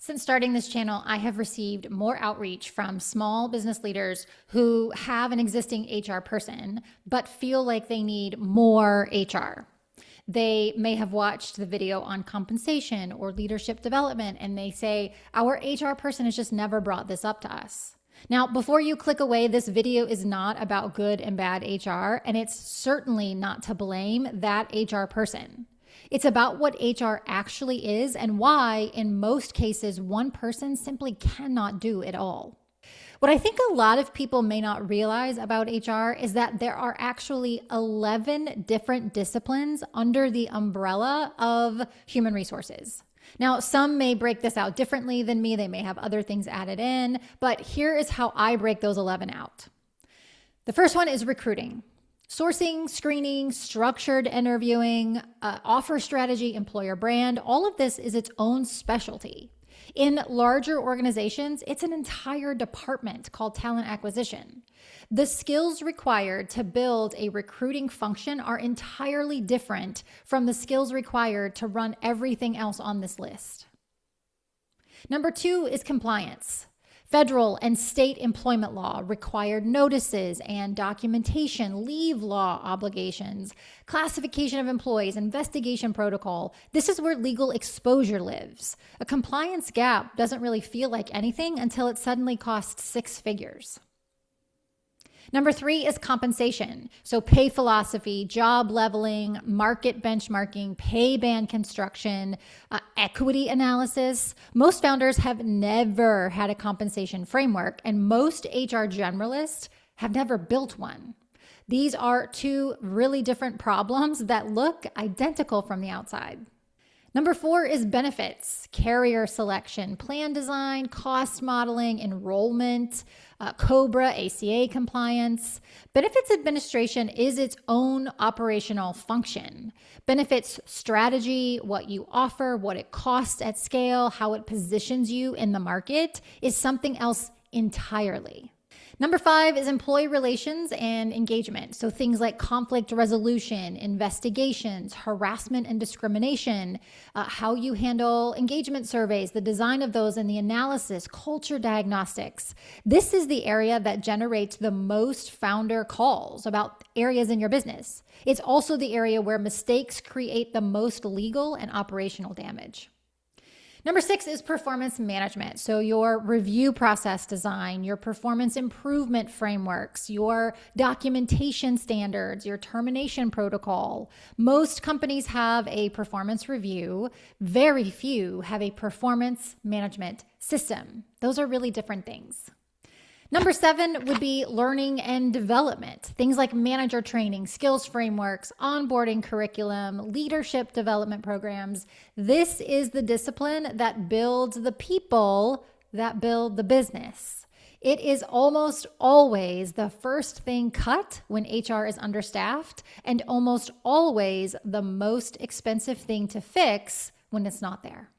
Since starting this channel, I have received more outreach from small business leaders who have an existing HR person, but feel like they need more HR. They may have watched the video on compensation or leadership development, and they say, our HR person has just never brought this up to us. Now, before you click away, this video is not about good and bad HR, and it's certainly not to blame that HR person. It's about what HR actually is and why, in most cases, one person simply cannot do it all. What I think a lot of people may not realize about HR is that there are actually 11 different disciplines under the umbrella of human resources. Now, some may break this out differently than me. They may have other things added in, but here is how I break those 11 out. The first one is recruiting. Sourcing, screening, structured interviewing, offer strategy, employer brand, all of this is its own specialty. In larger organizations, it's an entire department called talent acquisition. The skills required to build a recruiting function are entirely different from the skills required to run everything else on this list. Number 2 is compliance. Federal and state employment law, required notices and documentation, leave law obligations, classification of employees, investigation protocol. This is where legal exposure lives. A compliance gap doesn't really feel like anything until it suddenly costs 6 figures. Number 3 is compensation. So pay philosophy, job leveling, market benchmarking, pay band construction, equity analysis. Most founders have never had a compensation framework, and most HR generalists have never built one. These are 2 really different problems that look identical from the outside. Number 4 is benefits, carrier selection, plan design, cost modeling, enrollment, COBRA, ACA compliance. Benefits administration is its own operational function. Benefits strategy, what you offer, what it costs at scale, how it positions you in the market is something else entirely. Number 5 is employee relations and engagement. So things like conflict resolution, investigations, harassment and discrimination, how you handle engagement surveys, the design of those and the analysis, culture diagnostics. This is the area that generates the most founder calls about areas in your business. It's also the area where mistakes create the most legal and operational damage. Number 6 is performance management. So your review process design, your performance improvement frameworks, your documentation standards, your termination protocol. Most companies have a performance review. Very few have a performance management system. Those are really different things. Number 7 would be learning and development. Things like manager training, skills frameworks, onboarding curriculum, leadership development programs. This is the discipline that builds the people that build the business. It is almost always the first thing cut when HR is understaffed, and almost always the most expensive thing to fix when it's not there.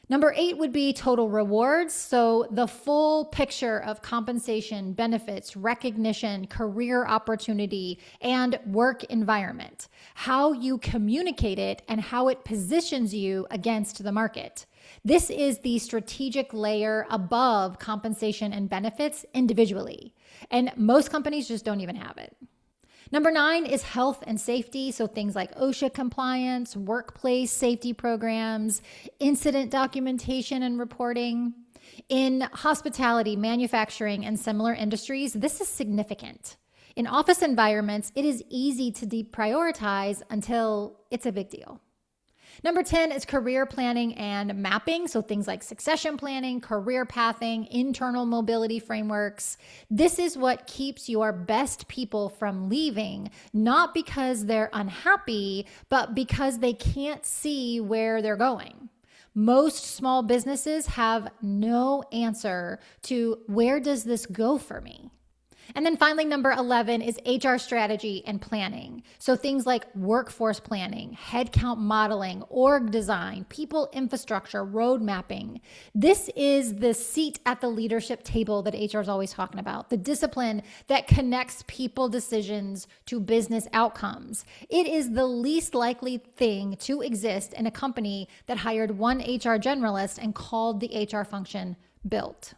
Number 8 would be total rewards. So the full picture of compensation, benefits, recognition, career opportunity, and work environment. How you communicate it and how it positions you against the market. This is the strategic layer above compensation and benefits individually. And most companies just don't even have it. Number 9 is health and safety. So things like OSHA compliance, workplace safety programs, incident documentation and reporting. In hospitality, manufacturing, and similar industries, this is significant. In office environments, it is easy to deprioritize until it's a big deal. Number 10 is career planning and mapping. So things like succession planning, career pathing, internal mobility frameworks. This is what keeps your best people from leaving, not because they're unhappy, but because they can't see where they're going. Most small businesses have no answer to where does this go for me? And then finally, number 11 is HR strategy and planning. So things like workforce planning, headcount modeling, org design, people infrastructure, road mapping. This is the seat at the leadership table that HR is always talking about, the discipline that connects people decisions to business outcomes. It is the least likely thing to exist in a company that hired one HR generalist and called the HR function built.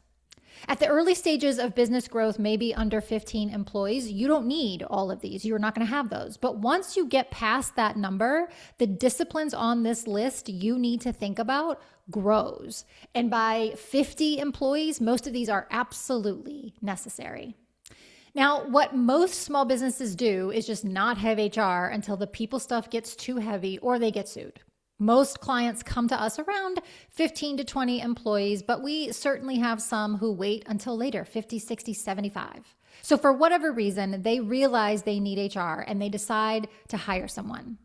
At the early stages of business growth, maybe under 15 employees, you don't need all of these. You're not going to have those. But once you get past that number, the disciplines on this list you need to think about grows. And by 50 employees, most of these are absolutely necessary. Now, what most small businesses do is just not have HR until the people stuff gets too heavy or they get sued. Most clients come to us around 15 to 20 employees, but we certainly have some who wait until later, 50, 60, 75. So for whatever reason, they realize they need HR and they decide to hire someone.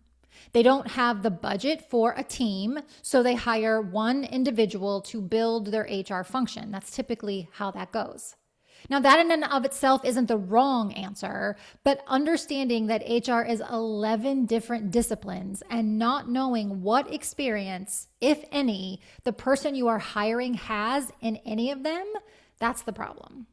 They don't have the budget for a team, so they hire one individual to build their HR function. That's typically how that goes. Now, that in and of itself isn't the wrong answer, but understanding that HR is 11 different disciplines and not knowing what experience, if any, the person you are hiring has in any of them, that's the problem.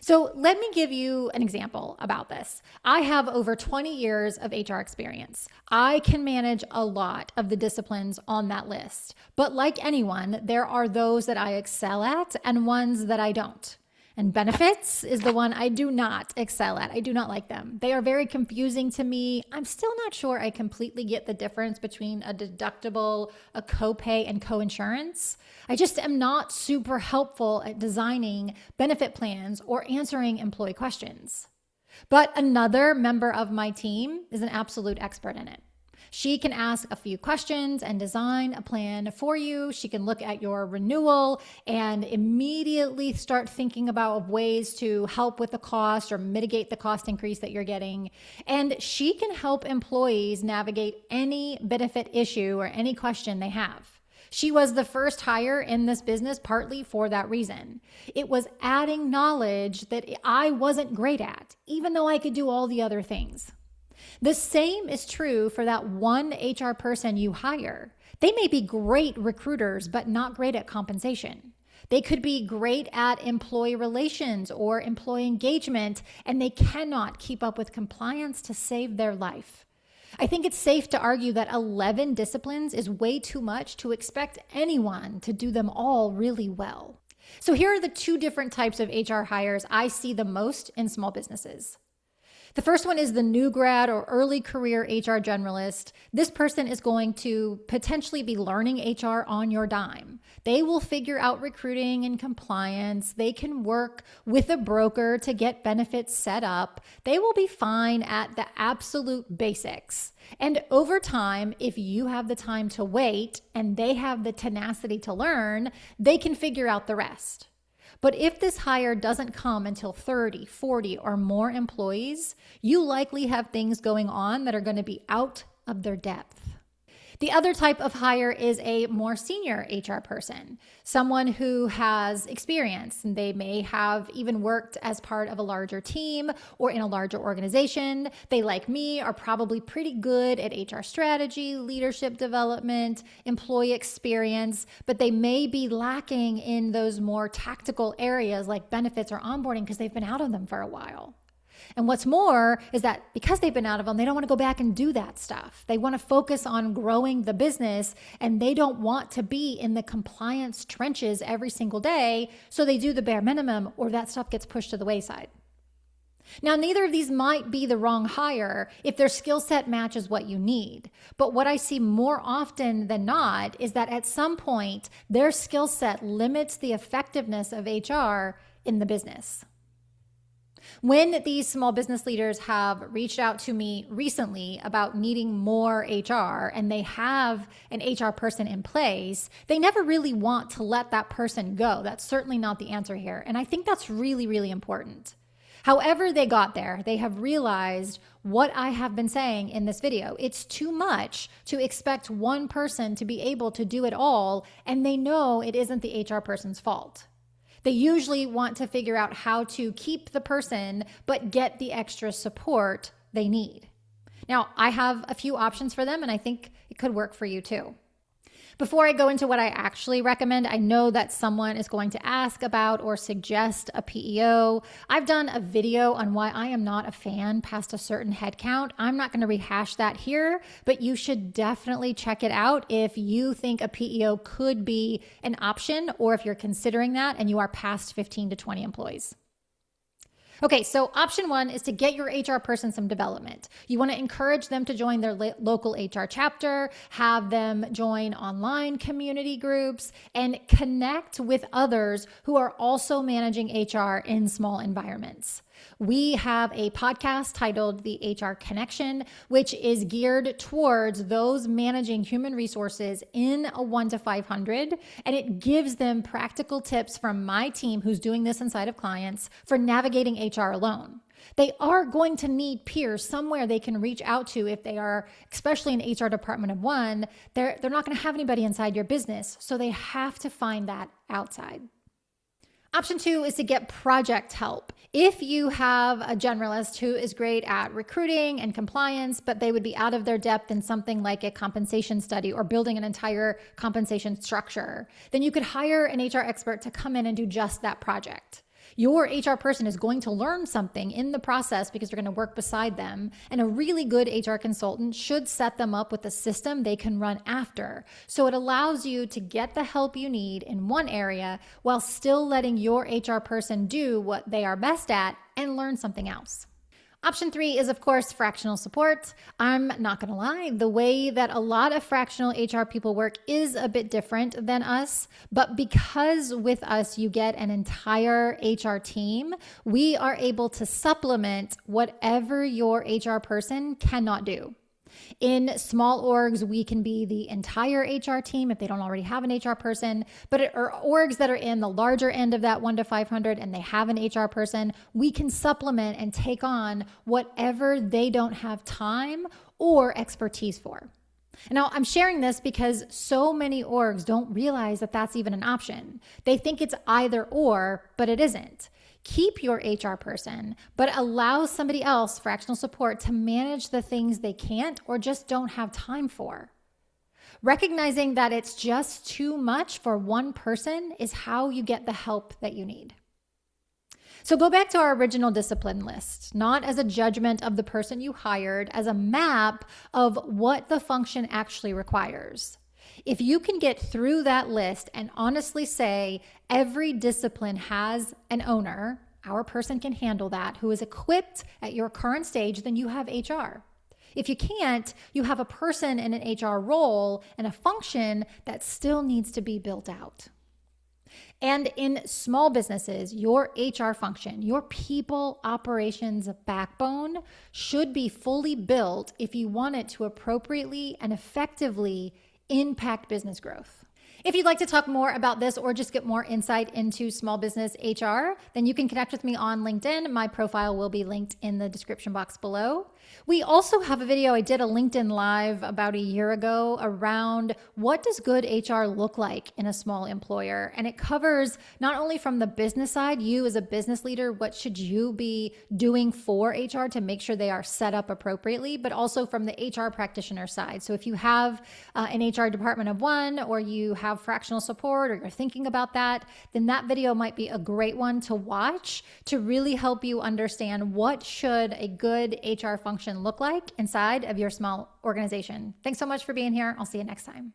So let me give you an example about this. I have over 20 years of HR experience. I can manage a lot of the disciplines on that list, but like anyone, there are those that I excel at and ones that I don't. And benefits is the one I do not excel at. I do not like them. They are very confusing to me. I'm still not sure I completely get the difference between a deductible, a copay, and coinsurance. I just am not super helpful at designing benefit plans or answering employee questions. But another member of my team is an absolute expert in it. She can ask a few questions and design a plan for you. She can look at your renewal and immediately start thinking about ways to help with the cost or mitigate the cost increase that you're getting. And she can help employees navigate any benefit issue or any question they have. She was the first hire in this business partly for that reason. It was adding knowledge that I wasn't great at, even though I could do all the other things. The same is true for that one HR person you hire. They may be great recruiters, but not great at compensation. They could be great at employee relations or employee engagement, and they cannot keep up with compliance to save their life. I think it's safe to argue that 11 disciplines is way too much to expect anyone to do them all really well. So here are the two different types of HR hires I see the most in small businesses. The first one is the new grad or early career HR generalist. This person is going to potentially be learning HR on your dime. They will figure out recruiting and compliance. They can work with a broker to get benefits set up. They will be fine at the absolute basics. And over time, if you have the time to wait and they have the tenacity to learn, they can figure out the rest. But if this hire doesn't come until 30, 40, or more employees, you likely have things going on that are going to be out of their depth. The other type of hire is a more senior HR person, someone who has experience, and they may have even worked as part of a larger team or in a larger organization. They, like me, are probably pretty good at HR strategy, leadership development, employee experience, but they may be lacking in those more tactical areas like benefits or onboarding because they've been out of them for a while. And what's more is that because they've been out of them, they don't want to go back and do that stuff. They want to focus on growing the business, and they don't want to be in the compliance trenches every single day. So they do the bare minimum, or that stuff gets pushed to the wayside. Now, neither of these might be the wrong hire if their skill set matches what you need. But what I see more often than not is that at some point, their skill set limits the effectiveness of HR in the business. When these small business leaders have reached out to me recently about needing more HR and they have an HR person in place, they never really want to let that person go. That's certainly not the answer here. And I think that's really, really important. However they got there, they have realized what I have been saying in this video. It's too much to expect one person to be able to do it all, and they know it isn't the HR person's fault. They usually want to figure out how to keep the person, but get the extra support they need. Now, I have a few options for them, and I think it could work for you too. Before I go into what I actually recommend, I know that someone is going to ask about or suggest a PEO. I've done a video on why I am not a fan past a certain head count. I'm not going to rehash that here, but you should definitely check it out if you think a PEO could be an option, or if you're considering that and you are past 15 to 20 employees. Okay, so option one is to get your HR person some development. You want to encourage them to join their local HR chapter, have them join online community groups, and connect with others who are also managing HR in small environments. We have a podcast titled The HR Connection, which is geared towards those managing human resources in a 1 to 500, and it gives them practical tips from my team who's doing this inside of clients for navigating HR alone. They are going to need peers somewhere they can reach out to if they are, especially an HR department of one, they're not going to have anybody inside your business, so they have to find that outside. Option two is to get project help. If you have a generalist who is great at recruiting and compliance, but they would be out of their depth in something like a compensation study or building an entire compensation structure, then you could hire an HR expert to come in and do just that project. Your HR person is going to learn something in the process because you're going to work beside them. And a really good HR consultant should set them up with a system they can run after. So it allows you to get the help you need in one area while still letting your HR person do what they are best at and learn something else. Option three is, of course, fractional support. I'm not going to lie, the way that a lot of fractional HR people work is a bit different than us, but because with us you get an entire HR team, we are able to supplement whatever your HR person cannot do. In small orgs, we can be the entire HR team if they don't already have an HR person, but orgs that are in the larger end of that 1 to 500 and they have an HR person, we can supplement and take on whatever they don't have time or expertise for. Now, I'm sharing this because so many orgs don't realize that that's even an option. They think it's either or, but it isn't. Keep your HR person, but allow somebody else, fractional support, to manage the things they can't or just don't have time for. Recognizing that it's just too much for one person is how you get the help that you need. So go back to our original discipline list, not as a judgment of the person you hired, as a map of what the function actually requires. If you can get through that list and honestly say every discipline has an owner, our person can handle that, who is equipped at your current stage, then you have HR. If you can't, you have a person in an HR role and a function that still needs to be built out. And in small businesses, your HR function, your people operations backbone should be fully built if you want it to appropriately and effectively impact business growth. If you'd like to talk more about this or just get more insight into small business HR, then you can connect with me on LinkedIn. My profile will be linked in the description box below. We also have a video. I did a LinkedIn Live about a year ago around what does good HR look like in a small employer? And it covers not only from the business side, you as a business leader, what should you be doing for HR to make sure they are set up appropriately, but also from the HR practitioner side. So if you have an HR department of one, or you have fractional support, or you're thinking about that, then that video might be a great one to watch to really help you understand what should a good HR function look like inside of your small organization. Thanks so much for being here. I'll see you next time.